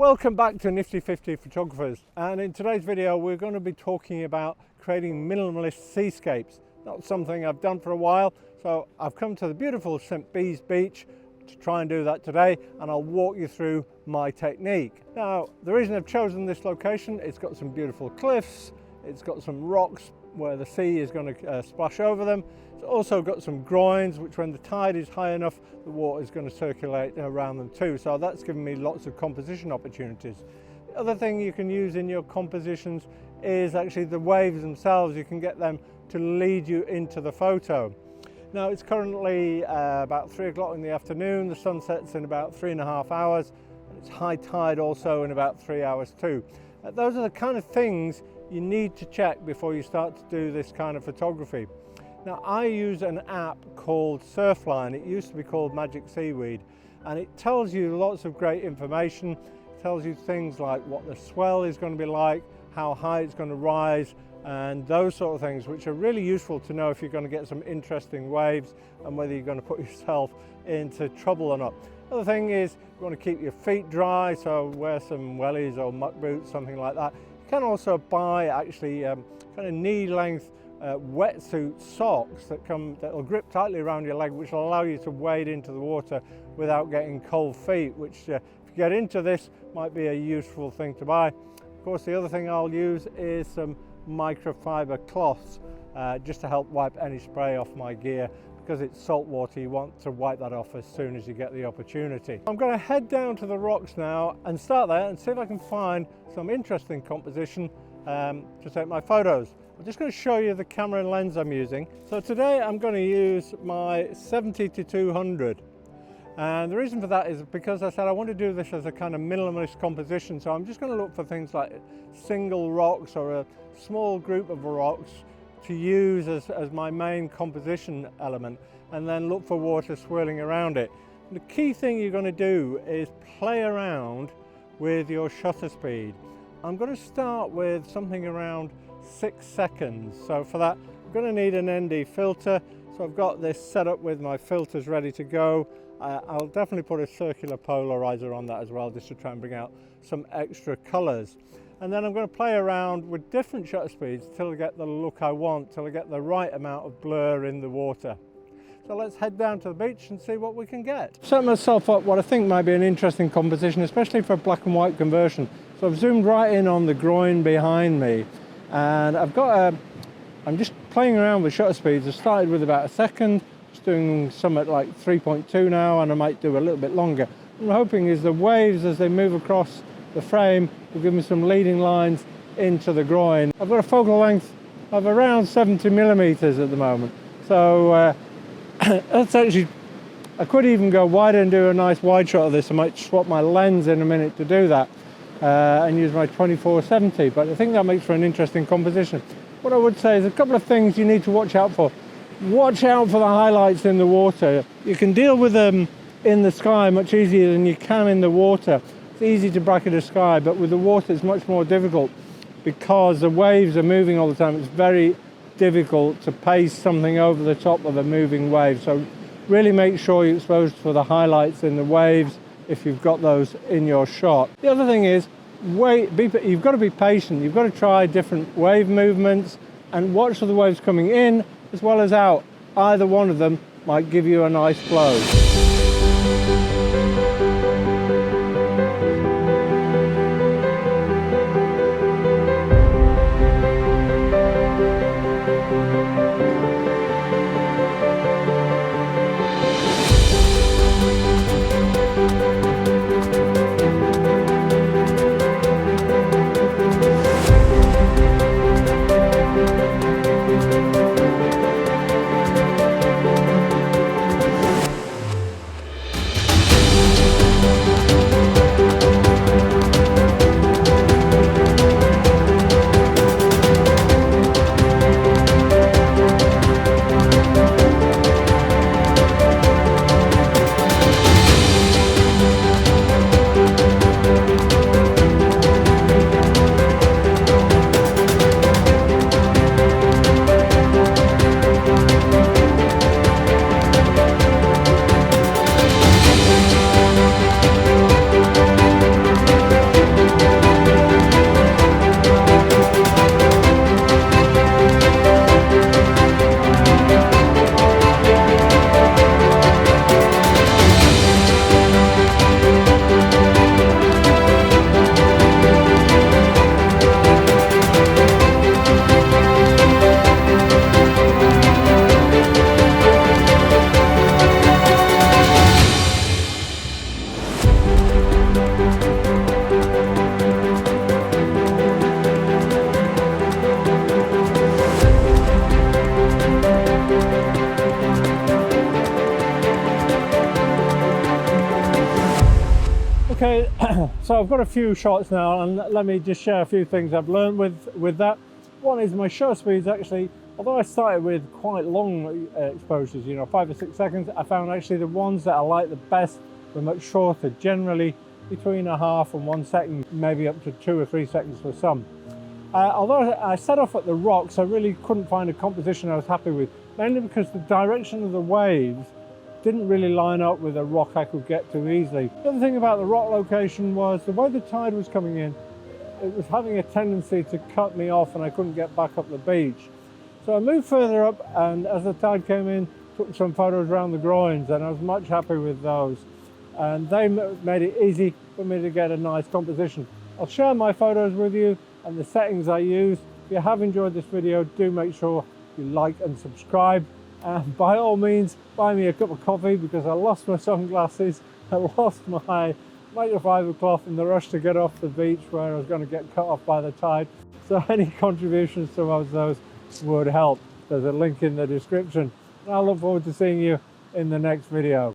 Welcome back to Nifty 50 Photographers, and in today's video we're going to be talking about creating minimalist seascapes. Not something I've done for a while, so I've come to the beautiful St. Bees beach to try and do that today, and I'll walk you through my technique. Now, the reason I've chosen this location, it's got some beautiful cliffs, it's got some rocks where the sea is going to splash over them. It's also got some groins, which when the tide is high enough, the water is going to circulate around them too. So that's given me lots of composition opportunities. The other thing you can use in your compositions is actually the waves themselves. You can get them to lead you into the photo. Now it's currently about 3 o'clock in the afternoon. The sun sets in about 3.5 hours. And it's high tide also in about 3 hours too. Those are the kind of things you need to check before you start to do this kind of photography. Now, I use an app called Surfline. It used to be called Magic Seaweed, and it tells you lots of great information. It tells you things like what the swell is going to be like, how high it's going to rise, and those sort of things, which are really useful to know if you're going to get some interesting waves and whether you're going to put yourself into trouble or not. The other thing is you want to keep your feet dry, so wear some wellies or muck boots, something like that. You can also buy actually kind of knee-length wetsuit socks that'll grip tightly around your leg, which will allow you to wade into the water without getting cold feet, which if you get into this might be a useful thing to buy. Of course, the other thing I'll use is some microfiber cloths just to help wipe any spray off my gear. Because it's salt water, you want to wipe that off as soon as you get the opportunity. I'm going to head down to the rocks now and start there and see if I can find some interesting composition to take my photos. I'm just going to show you the camera and lens I'm using. So today I'm going to use my 70-200, and the reason for that is because I said I want to do this as a kind of minimalist composition. So I'm just going to look for things like single rocks or a small group of rocks to use as my main composition element, and then look for water swirling around it. And the key thing you're going to do is play around with your shutter speed. I'm going to start with something around 6 seconds. So for that I'm going to need an ND filter. So I've got this set up with my filters ready to go. I'll definitely put a circular polarizer on that as well, just to try and bring out some extra colors. And then I'm going to play around with different shutter speeds till I get the look I want, till I get the right amount of blur in the water. So let's head down to the beach and see what we can get. Set myself up what I think might be an interesting composition, especially for black and white conversion. So I've zoomed right in on the groin behind me, and I'm just playing around with shutter speeds. I started with about 1 second, just doing some at like 3.2 now, and I might do a little bit longer. What I'm hoping is the waves as they move across the frame will give me some leading lines into the groin. I've got a focal length of around 70mm at the moment, so that's actually, I could even go wider and do a nice wide shot of this. I might swap my lens in a minute to do that and use my 24-70, but I think that makes for an interesting composition. What I would say is a couple of things you need to watch out for. Watch out for the highlights in the water. You can deal with them in the sky much easier than you can in the water. It's easy to bracket a sky, but with the water it's much more difficult because the waves are moving all the time. It's very difficult to paste something over the top of a moving wave. So really make sure you're exposed for the highlights in the waves if you've got those in your shot. The other thing is, you've got to be patient. You've got to try different wave movements and watch for the waves coming in as well as out. Either one of them might give you a nice flow. I've got a few shots now, and let me just share a few things I've learned with that. One is my shutter speeds actually, although I started with quite long exposures, you know, 5 or 6 seconds, I found actually the ones that I like the best were much shorter, generally between a half and 1 second, maybe up to 2 or 3 seconds for some. Although I set off at the rocks, I really couldn't find a composition I was happy with, mainly because the direction of the waves didn't really line up with a rock I could get to easily. The other thing about the rock location was the way the tide was coming in, it was having a tendency to cut me off and I couldn't get back up the beach. So I moved further up, and as the tide came in, took some photos around the groins, and I was much happy with those. And they made it easy for me to get a nice composition. I'll share my photos with you and the settings I use. If you have enjoyed this video, do make sure you like and subscribe. And by all means, buy me a cup of coffee, because I lost my sunglasses, I lost my microfiber cloth in the rush to get off the beach where I was going to get cut off by the tide. So any contributions towards those would help. There's a link in the description. And I look forward to seeing you in the next video.